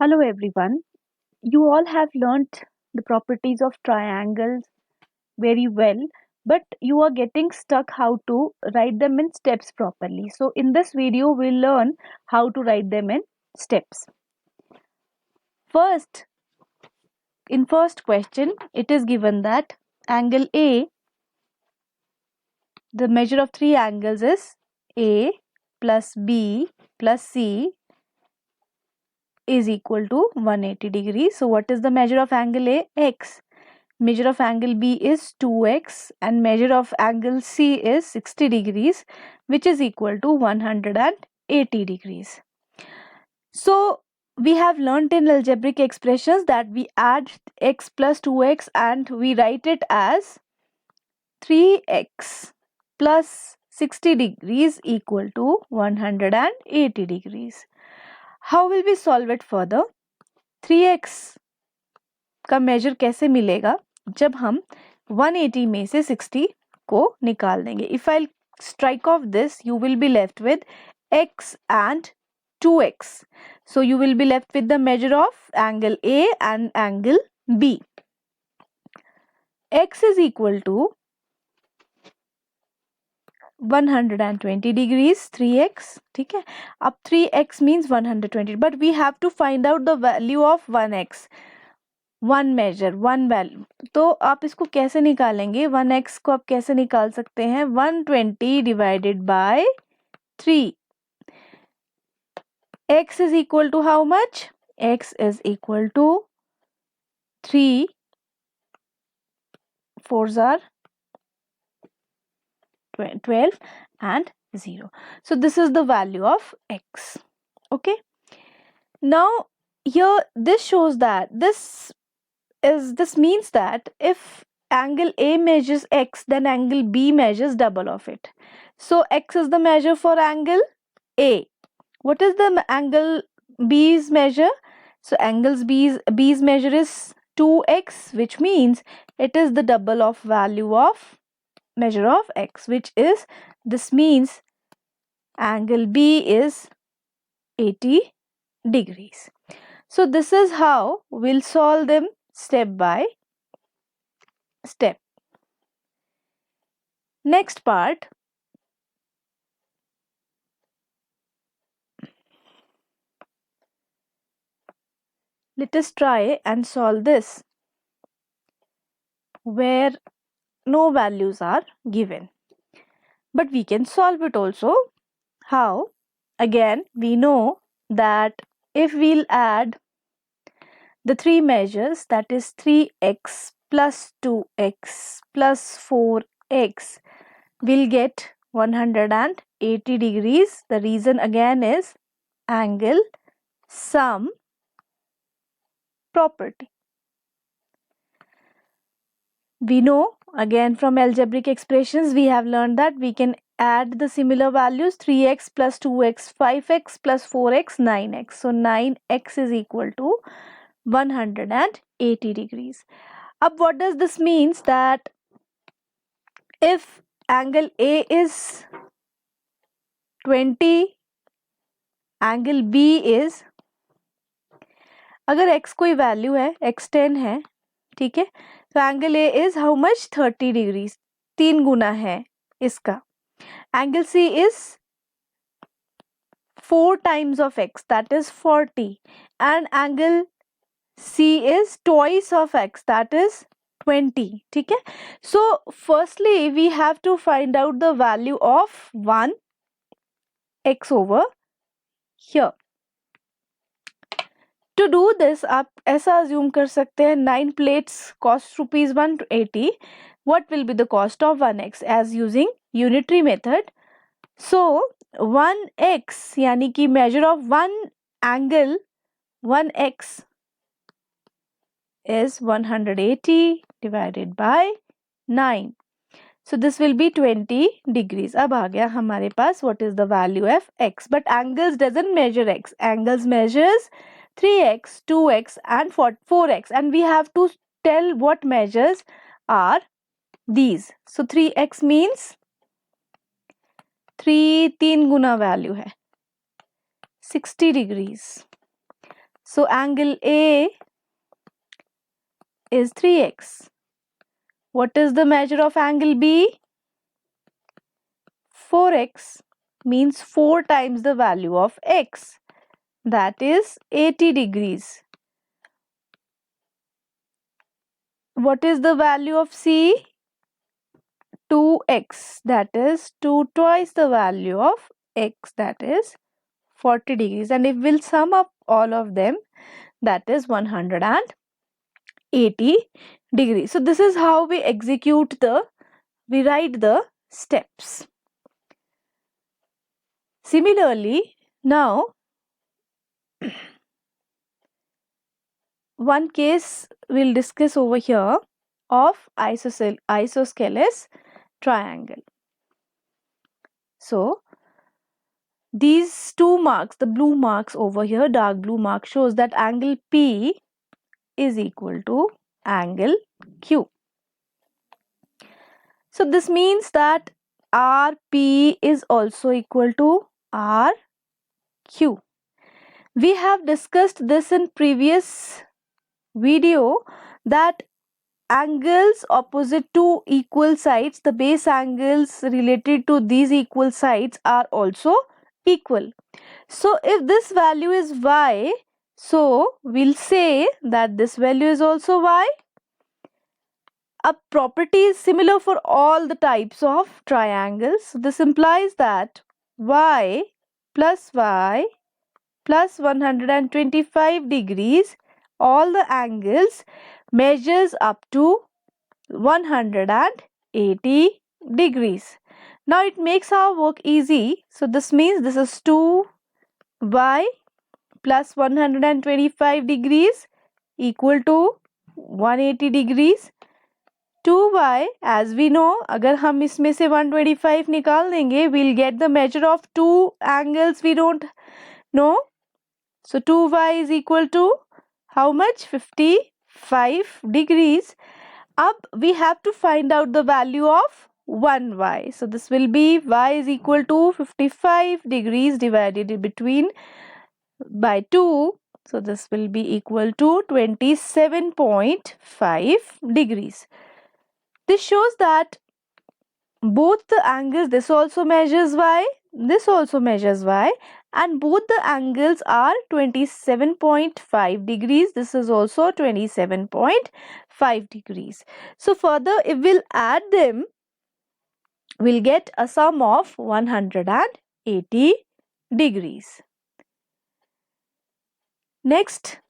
Hello everyone. You all have learnt the properties of triangles very well, but you are getting stuck how to write them in steps properly. So in this video we'll learn how to write them in steps. First, in first question it is given that angle A, the measure of three angles is A plus B plus C is equal to 180 degrees. So what is the measure of angle A? X. Measure of angle B is 2x and measure of angle C is 60 degrees, which is equal to 180 degrees. So we have learnt in algebraic expressions that we add x plus 2x and we write it as 3x plus 60 degrees equal to 180 degrees. How will we solve it further? 3x का major कैसे मिलेगा जब हम 180 में से 60 को निकाल देंगे. If I'll strike off this, you will be left with x and 2x. So you will be left with the measure of angle A and angle B. X is equal to 120 degrees, 3x. ठीक है, अब 3x means 120, but we have to find out the value of 1x. One major one value, तो आप इसको कैसे निकालेंगे? 1x को आप कैसे निकाल सकते हैं? 120 divided by 3. x is equal to how much? x is equal to 3 4s are 12 and 0. So this is the value of x. Okay, now here this shows that this means that if angle A measures x, then angle B measures double of it. So x is the measure for angle A. What is the angle B's measure? So angles B's measure is 2x, which means it is the double of value of measure of x, which is, this means angle B is 80 degrees. So this is how we'll solve them step by step. Next part, let us try and solve this where no values are given, but we can solve it also. How? Again, we know that if we'll add the three measures, that is 3x plus 2x plus 4x, we'll get 180 degrees. The reason again is angle sum property. We know again from algebraic expressions we have learned that we can add the similar values, 3x plus 2x 5x plus 4x 9x. So 9x is equal to 180 degrees. अब what does this means? That if angle A is 20, angle B is, अगर x कोई value है, x 10 है, ठीक है, तो angle A is how much? 30 degrees, 3 गुना है इसका. Angle C is 4 times of x, that is 40, and angle C is twice of x, that is 20. ठीक है, so firstly we have to find out the value of 1 x over here. To do this, आप ऐसा assume कर सकते हैं 9 plates cost rupees 180. What will be the cost of 1x as using unitary method? So 1x यानी कि measure of one angle 1x is 180 divided by 9. So this will be 20 degrees. अब आ गया हमारे पास what is the value of x. But angles doesn't measure x. Angles measures 3x, 2x and 4x. And we have to tell what measures are these. So 3x means 3 Guna value है 60 degrees. So angle A is 3x. What is the measure of angle B? 4x, means 4 times the value of x, that is 80 degrees. What is the value of C? 2x, that is 2 twice the value of x, that is 40 degrees. And if we'll sum up all of them, that is 180 degrees. So this is how we write the steps. Similarly, now one case we'll discuss over here of isosceles triangle. So these two marks, the blue marks over here, dark blue mark, shows that angle P is equal to angle Q. So this means that RP is also equal to RQ. We have discussed this in previous video that angles opposite to equal sides, the base angles related to these equal sides are also equal. So if this value is y, so we'll say that this value is also y. A property is similar for all the types of triangles. This implies that y plus 125 degrees, all the angles measures up to 180 degrees. Now it makes our work easy. So this means this is 2y plus 125 degrees equal to 180 degrees. 2y, as we know, अगर हम इसमें से 125 निकाल देंगे, we'll get the measure of two angles we don't know. So 2y is equal to how much? 55 degrees. Up we have to find out the value of 1y. So this will be y is equal to 55 degrees divided between by 2. So this will be equal to 27.5 degrees. This shows that both the angles, this also measures y, this also measures y, and both the angles are 27.5 degrees. This is also 27.5 degrees. So further, if we'll add them, we'll get a sum of 180 degrees. Next,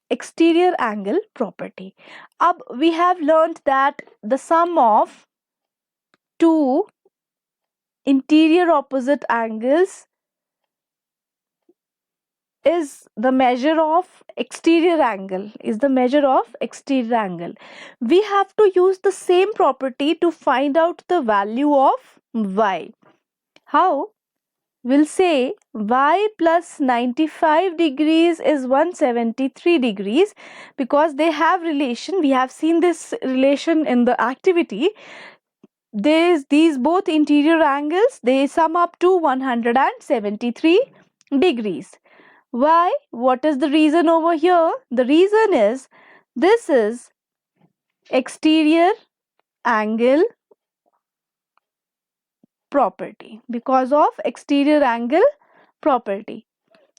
exterior angle property. Ab we have learnt that the sum of two interior opposite angles is the measure of exterior angle, We have to use the same property to find out the value of y. How? We'll say y plus 95 degrees is 173 degrees because they have relation. We have seen this relation in the activity. These both interior angles, they sum up to 173 degrees. Why? What is the reason over here? The reason is this is exterior angle property, because of exterior angle property.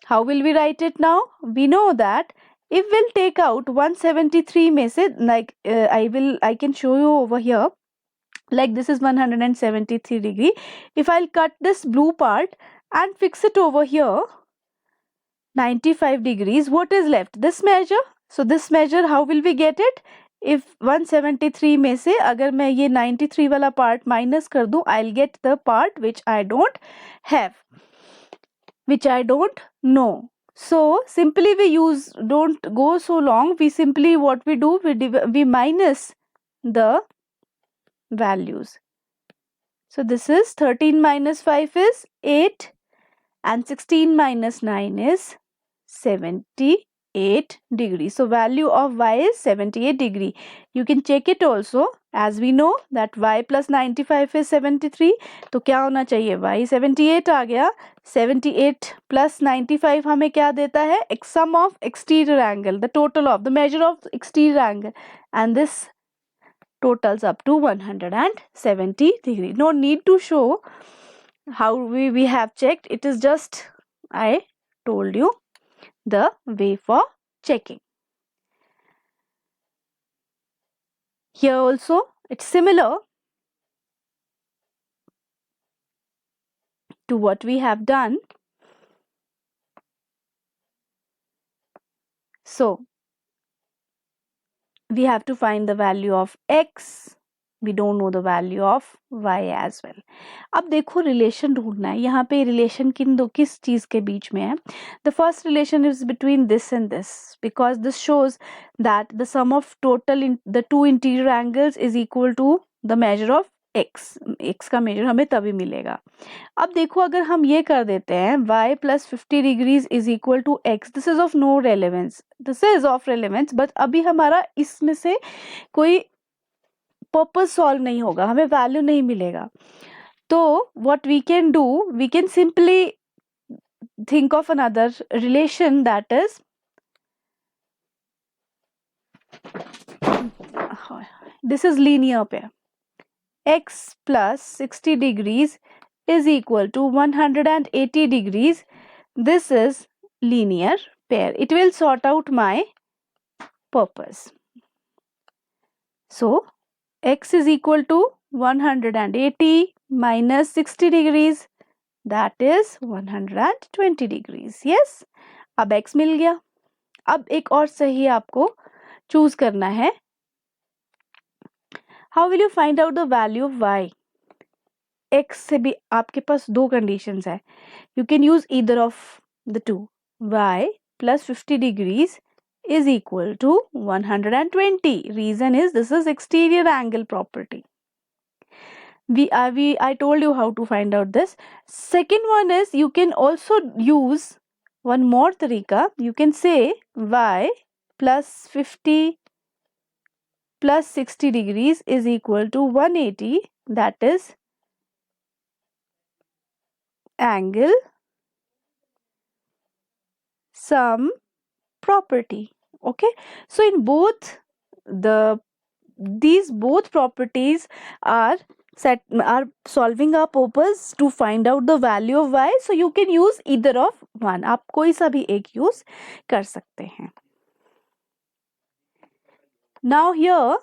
How will we write it now? We know that if we'll take out 173 में से, like I can show you over here, like this is 173 degree. If I'll cut this blue part and fix it over here 95 degrees, what is left? This measure. So this measure, how will we get it? If 173 में से अगर मैं ये 93 वाला part minus कर दूं, I'll get the part which I don't have, which I don't know. So simply we don't go so long. We simply, what we do, we minus the values. So this is 13 minus 5 is 8 and 16 minus 9 is 78 degrees. So value of y is 78 degree. You can check it also. as we know that y plus 95 is 73, तो क्या होना चाहिए, y 78 आ गया. 78 plus 95 हमें क्या देता है, sum of exterior angle, the total of the measure of exterior angle, and this totals up to 170 degree. No need to show how we have checked, it is just I told you the way for checking. Here also it's similar to what we have done. So we have to find the value of x, we don't know the value of y as well. अब देखो relation ढूंढना है, यहाँ पे relation किस चीज के बीच में है. The first relation is between this and this, because this shows that the sum of total in the two interior angles is equal to the measure of x का मेजर हमें तभी मिलेगा. अब देखो अगर हम ये कर देते हैं y plus 50 degrees is equal to x, this is of no relevance, this is of relevance, but अभी हमारा इसमें से कोई पर्पस सॉल्व नहीं होगा, हमें वैल्यू नहीं मिलेगा. तो what we can do, we can simply think of another relation, that is this is linear pair. X plus 60 degrees is equal to 180 degrees. This is linear pair. It will sort out my purpose. So x is equal to 180 minus 60 degrees, that is 120 degrees. Yes, अब x मिल गया. अब एक और सही आपको choose करना है. How will you find out the value of y? x से भी आपके पास दो conditions है. You can use either of the two. y plus 50 degrees is equal to 120. Reason is this is exterior angle property. I told you how to find out this. Second one is you can also use one more tarika. You can say y plus 50 plus 60 degrees is equal to 180, that is angle sum property. Okay, so in both these both properties are solving our purpose to find out the value of y, so you can use either of one. आप कोई सा भी एक use कर सकते हैं. Now here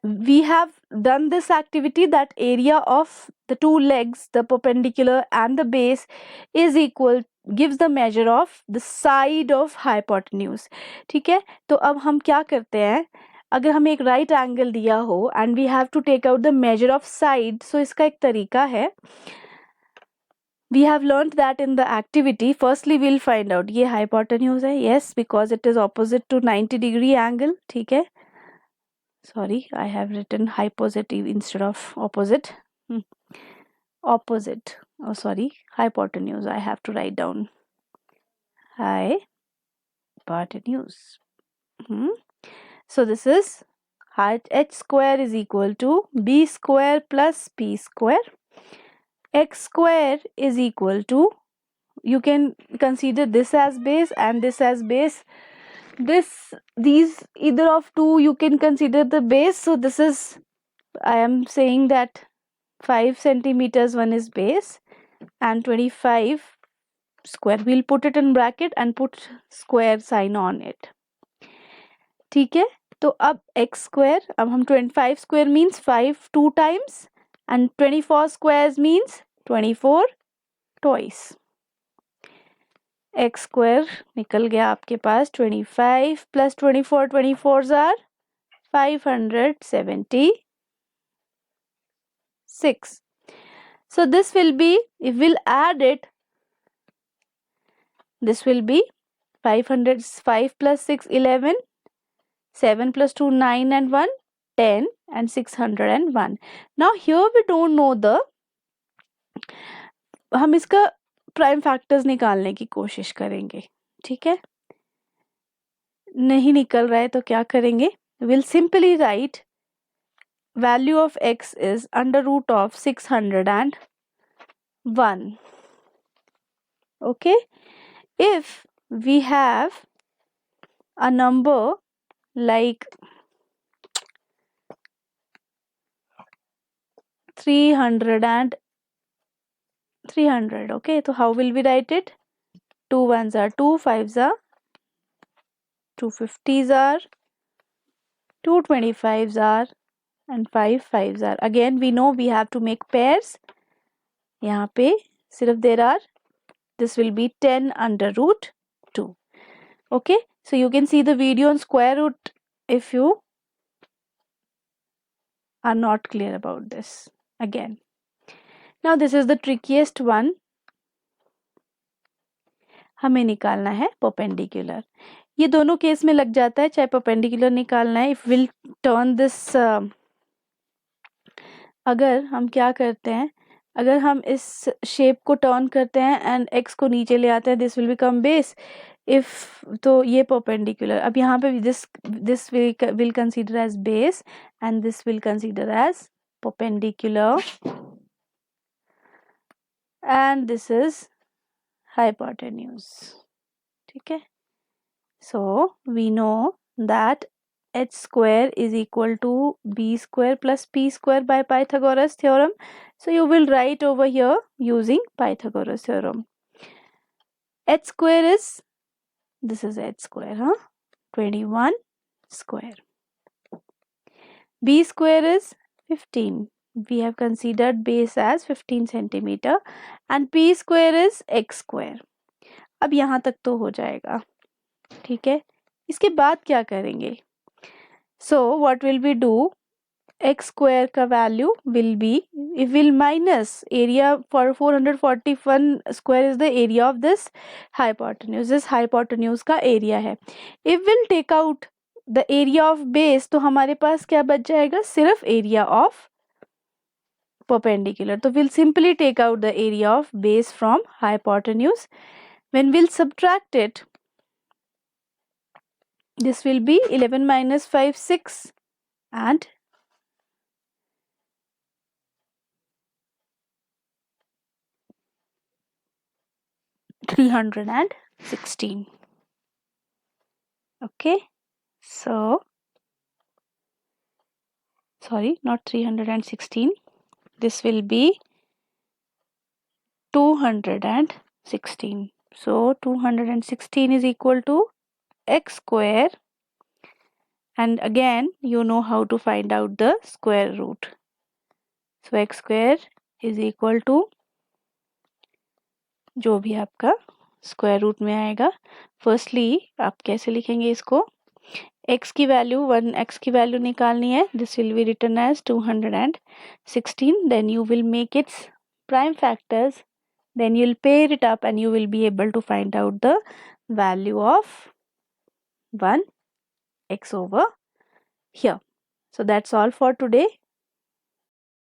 we have done this activity, that area of the two legs, the perpendicular and the base, is equal, gives the measure of the side of hypotenuse. ठीक है, तो अब हम क्या करते हैं, अगर हमें एक राइट एंगल दिया हो and we have to take out the measure of side, so इसका एक तरीका है. We have learned that in the activity. Firstly we'll find out ये hypotenuse है, yes, because it is opposite to 90 degree angle. ठीक है, sorry, I have written hypotenuse instead of opposite. Opposite, oh sorry, hypotenuse, I have to write down hypotenuse. So this is h square is equal to b square plus p square. X square is equal to, you can consider this as base and this as base. These either of two you can consider the base. So this is, I am saying that 5 centimeters one is base and 25 square. We'll put it in bracket and put square sign on it. ठीक है, तो अब x square, अब हम 25 square means 5 2 times and 24 squares means 24 twice. x square निकल गया आपके पास 25 plus 24, 24s are 576. So this will be, if we'll add it, this will be 505 plus 6 11, 7 plus 2 9 and 1 10 and 601. Now here we don't know the, हम इसका prime factors निकालने की कोशिश करेंगे. ठीक है, नहीं निकल रहा है तो क्या करेंगे, will simply write value of x is under root of 601. Okay, if we have a number like 300, okay, so how will we write it? 2 ones are 2, 5s are 250s are 225s are and 5 5s are. Again we know we have to make pairs. यहाँ पे सिर्फ there are, this will be 10 under root 2. Okay, so you can see the video on square root if you are not clear about this. Again, now this is the trickiest one. हमें निकालना है perpendicular. ये दोनों case में लग जाता है, चाहे perpendicular निकालना है. If we'll turn this, अगर हम क्या करते हैं, अगर हम इस शेप को टर्न करते हैं एंड x को नीचे ले आते हैं, this will become base. If तो ये परपेंडिकुलर, अब यहाँ पे this will consider as base and this will consider as perpendicular and this is hypotenuse. ठीक है, so we know that h square is equal to b square plus p square by Pythagoras theorem. So you will write over here using Pythagoras theorem. H square is, this is h square, 21 square. B square is 15. We have considered base as 15 centimeter and p square is x square. अब यहाँ तक तो हो जाएगा. ठीक है, इसके बाद क्या करेंगे? So what will we do? X square का value will be, if we'll minus area for 441 square is the area of this hypotenuse. This hypotenuse का area है. If we'll take out the area of base तो हमारे पास क्या बच जाएगा? सिर्फ area of perpendicular. तो we'll simply take out the area of base from hypotenuse. When we'll subtract it, this will be 11 minus 5 6 and 316. Okay, so sorry, not 316, this will be 216. So 216 is equal to x square, and again you know how to find out the square root. So x square is equal to जो भी आपका square root में आएगा. Firstly आप कैसे लिखेंगे इसको? x की वैल्यू 1x की वैल्यू निकालनी है. This will be written as 216. Then you will make its prime factors, then you'll pair it up and you will be able to find out the value of 1x over here. So that's all for today.